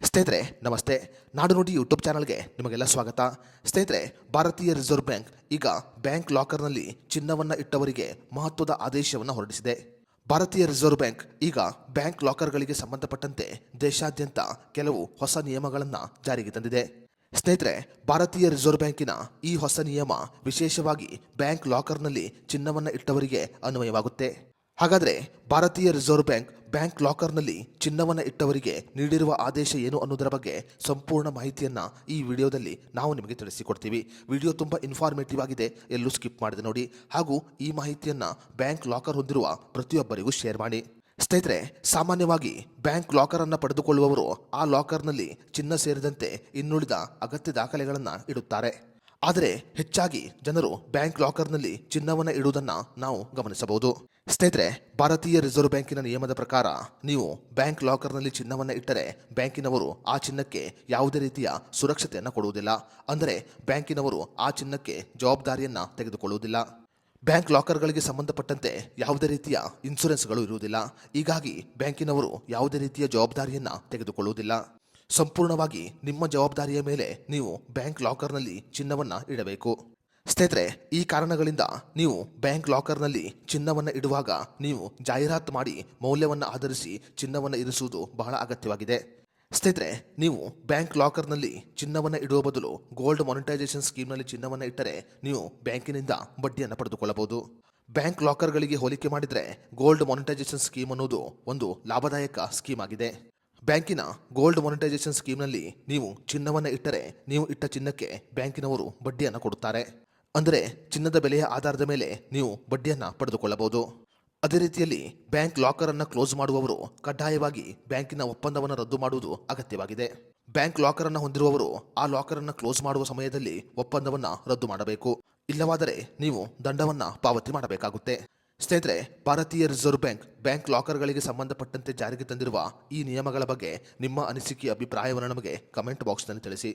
ಸ್ನೇಹಿತರೆ ನಮಸ್ತೆ. ನಾಡು ನುಡಿ ಯೂಟ್ಯೂಬ್ ಚಾನಲ್ಗೆ ನಿಮಗೆಲ್ಲ ಸ್ವಾಗತ. ಸ್ನೇಹಿತರೆ, ಭಾರತೀಯ ರಿಸರ್ವ್ ಬ್ಯಾಂಕ್ ಈಗ ಬ್ಯಾಂಕ್ ಲಾಕರ್ನಲ್ಲಿ ಚಿನ್ನವನ್ನು ಇಟ್ಟವರಿಗೆ ಮಹತ್ವದ ಆದೇಶವನ್ನು ಹೊರಡಿಸಿದೆ. ಭಾರತೀಯ ರಿಸರ್ವ್ ಬ್ಯಾಂಕ್ ಈಗ ಬ್ಯಾಂಕ್ ಲಾಕರ್ಗಳಿಗೆ ಸಂಬಂಧಪಟ್ಟಂತೆ ದೇಶಾದ್ಯಂತ ಕೆಲವು ಹೊಸ ನಿಯಮಗಳನ್ನು ಜಾರಿಗೆ ತಂದಿದೆ. ಸ್ನೇಹಿತರೆ, ಭಾರತೀಯ ರಿಸರ್ವ್ ಬ್ಯಾಂಕಿನ ಈ ಹೊಸ ನಿಯಮ ವಿಶೇಷವಾಗಿ ಬ್ಯಾಂಕ್ ಲಾಕರ್ನಲ್ಲಿ ಚಿನ್ನವನ್ನು ಇಟ್ಟವರಿಗೆ ಅನ್ವಯವಾಗುತ್ತೆ. ಹಾಗಾದರೆ ಭಾರತೀಯ ರಿಸರ್ವ್ ಬ್ಯಾಂಕ್ ಬ್ಯಾಂಕ್ ಲಾಕರ್ನಲ್ಲಿ ಚಿನ್ನವನ್ನು ಇಟ್ಟವರಿಗೆ ನೀಡಿರುವ ಆದೇಶ ಏನು ಅನ್ನೋದರ ಬಗ್ಗೆ ಸಂಪೂರ್ಣ ಮಾಹಿತಿಯನ್ನು ಈ ವಿಡಿಯೋದಲ್ಲಿ ನಾವು ನಿಮಗೆ ತಿಳಿಸಿಕೊಡ್ತೀವಿ. ವಿಡಿಯೋ ತುಂಬ ಇನ್ಫಾರ್ಮೇಟಿವ್ ಆಗಿದೆ, ಎಲ್ಲೂ ಸ್ಕಿಪ್ ಮಾಡದೆ ನೋಡಿ. ಹಾಗೂ ಈ ಮಾಹಿತಿಯನ್ನು ಬ್ಯಾಂಕ್ ಲಾಕರ್ ಹೊಂದಿರುವ ಪ್ರತಿಯೊಬ್ಬರಿಗೂ ಶೇರ್ ಮಾಡಿ. ಸ್ನೇಹಿತರೆ, ಸಾಮಾನ್ಯವಾಗಿ ಬ್ಯಾಂಕ್ ಲಾಕರನ್ನು ಪಡೆದುಕೊಳ್ಳುವವರು ಆ ಲಾಕರ್ನಲ್ಲಿ ಚಿನ್ನ ಸೇರಿದಂತೆ ಇನ್ನುಳಿದ ಅಗತ್ಯ ದಾಖಲೆಗಳನ್ನು ಇಡುತ್ತಾರೆ. ಆದರೆ ಹೆಚ್ಚಾಗಿ ಜನರು ಬ್ಯಾಂಕ್ ಲಾಕರ್ನಲ್ಲಿ ಚಿನ್ನವನ್ನು ಇಡುವುದನ್ನು ನಾವು ಗಮನಿಸಬಹುದು. ಸ್ನೇಹಿತರೆ, ಭಾರತೀಯ ರಿಸರ್ವ್ ಬ್ಯಾಂಕಿನ ನಿಯಮದ ಪ್ರಕಾರ ನೀವು ಬ್ಯಾಂಕ್ ಲಾಕರ್ನಲ್ಲಿ ಚಿನ್ನವನ್ನು ಇಟ್ಟರೆ ಬ್ಯಾಂಕಿನವರು ಆ ಚಿನ್ನಕ್ಕೆ ಯಾವುದೇ ರೀತಿಯ ಸುರಕ್ಷತೆಯನ್ನು ಕೊಡುವುದಿಲ್ಲ. ಅಂದರೆ ಬ್ಯಾಂಕಿನವರು ಆ ಚಿನ್ನಕ್ಕೆ ಜವಾಬ್ದಾರಿಯನ್ನು ತೆಗೆದುಕೊಳ್ಳುವುದಿಲ್ಲ. ಬ್ಯಾಂಕ್ ಲಾಕರ್ಗಳಿಗೆ ಸಂಬಂಧಪಟ್ಟಂತೆ ಯಾವುದೇ ರೀತಿಯ ಇನ್ಶೂರೆನ್ಸ್ಗಳು ಇರುವುದಿಲ್ಲ. ಹೀಗಾಗಿ ಬ್ಯಾಂಕಿನವರು ಯಾವುದೇ ರೀತಿಯ ಜವಾಬ್ದಾರಿಯನ್ನು ತೆಗೆದುಕೊಳ್ಳುವುದಿಲ್ಲ. ಸಂಪೂರ್ಣವಾಗಿ ನಿಮ್ಮ ಜವಾಬ್ದಾರಿಯ ಮೇಲೆ ನೀವು ಬ್ಯಾಂಕ್ ಲಾಕರ್ನಲ್ಲಿ ಚಿನ್ನವನ್ನು ಇಡಬೇಕು. ಸ್ನೇಹಿತರೆ, ಈ ಕಾರಣಗಳಿಂದ ನೀವು ಬ್ಯಾಂಕ್ ಲಾಕರ್ನಲ್ಲಿ ಚಿನ್ನವನ್ನು ಇಡುವಾಗ ನೀವು ಜಾಹೀರಾತು ಮಾಡಿ ಮೌಲ್ಯವನ್ನು ಆಧರಿಸಿ ಚಿನ್ನವನ್ನು ಇರಿಸುವುದು ಬಹಳ ಅಗತ್ಯವಾಗಿದೆ. ಸ್ನೇಹಿತರೆ, ನೀವು ಬ್ಯಾಂಕ್ ಲಾಕರ್ನಲ್ಲಿ ಚಿನ್ನವನ್ನು ಇಡುವ ಬದಲು ಗೋಲ್ಡ್ ಮಾನಿಟೈಸೇಷನ್ ಸ್ಕೀಮ್ನಲ್ಲಿ ಚಿನ್ನವನ್ನು ಇಟ್ಟರೆ ನೀವು ಬ್ಯಾಂಕಿನಿಂದ ಬಡ್ಡಿಯನ್ನು ಪಡೆದುಕೊಳ್ಳಬಹುದು. ಬ್ಯಾಂಕ್ ಲಾಕರ್ಗಳಿಗೆ ಹೋಲಿಕೆ ಮಾಡಿದರೆ ಗೋಲ್ಡ್ ಮಾನಿಟೈಸೇಷನ್ ಸ್ಕೀಮ್ ಅನ್ನೋದು ಒಂದು ಲಾಭದಾಯಕ ಸ್ಕೀಮ್ ಆಗಿದೆ. ಬ್ಯಾಂಕಿನ ಗೋಲ್ಡ್ ಮಾನಿಟೈಸೇಷನ್ ಸ್ಕೀಮ್ನಲ್ಲಿ ನೀವು ಚಿನ್ನವನ್ನು ಇಟ್ಟರೆ ನೀವು ಇಟ್ಟ ಚಿನ್ನಕ್ಕೆ ಬ್ಯಾಂಕಿನವರು ಬಡ್ಡಿಯನ್ನು ಕೊಡುತ್ತಾರೆ. ಅಂದರೆ ಚಿನ್ನದ ಬೆಲೆಯ ಆಧಾರದ ಮೇಲೆ ನೀವು ಬಡ್ಡಿಯನ್ನು ಪಡೆದುಕೊಳ್ಳಬಹುದು. ಅದೇ ರೀತಿಯಲ್ಲಿ ಬ್ಯಾಂಕ್ ಲಾಕರನ್ನು ಕ್ಲೋಸ್ ಮಾಡುವವರು ಕಡ್ಡಾಯವಾಗಿ ಬ್ಯಾಂಕಿನ ಒಪ್ಪಂದವನ್ನು ರದ್ದು ಮಾಡುವುದು ಅಗತ್ಯವಾಗಿದೆ. ಬ್ಯಾಂಕ್ ಲಾಕರನ್ನು ಹೊಂದಿರುವವರು ಆ ಲಾಕರನ್ನು ಕ್ಲೋಸ್ ಮಾಡುವ ಸಮಯದಲ್ಲಿ ಒಪ್ಪಂದವನ್ನು ರದ್ದು ಮಾಡಬೇಕು. ಇಲ್ಲವಾದರೆ ನೀವು ದಂಡವನ್ನು ಪಾವತಿ ಮಾಡಬೇಕಾಗುತ್ತೆ. ಸ್ನೇಹಿತರೆ, ಭಾರತೀಯ ರಿಸರ್ವ್ ಬ್ಯಾಂಕ್ ಬ್ಯಾಂಕ್ ಲಾಕರ್ಗಳಿಗೆ ಸಂಬಂಧಪಟ್ಟಂತೆ ಜಾರಿಗೆ ತಂದಿರುವ ಈ ನಿಯಮಗಳ ಬಗ್ಗೆ ನಿಮ್ಮ ಅನಿಸಿಕೆ ಅಭಿಪ್ರಾಯವನ್ನು ನಮಗೆ ಕಮೆಂಟ್ ಬಾಕ್ಸ್ನಲ್ಲಿ ತಿಳಿಸಿ.